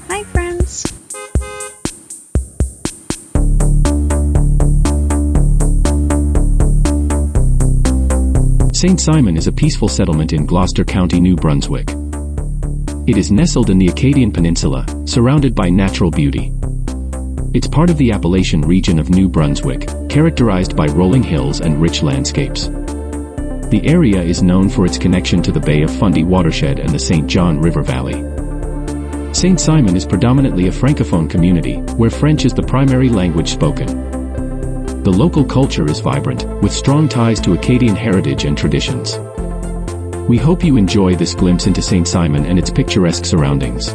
Hi, friends! St. Simon is a peaceful settlement in Gloucester County, New Brunswick. It is nestled in the Acadian Peninsula, surrounded by natural beauty. It's part of the Appalachian region of New Brunswick, characterized by rolling hills and rich landscapes. The area is known for its connection to the Bay of Fundy watershed and the St. John River Valley. St. Simon is predominantly a francophone community, where French is the primary language spoken. The local culture is vibrant, with strong ties to Acadian heritage and traditions. We hope you enjoy this glimpse into St. Simon and its picturesque surroundings.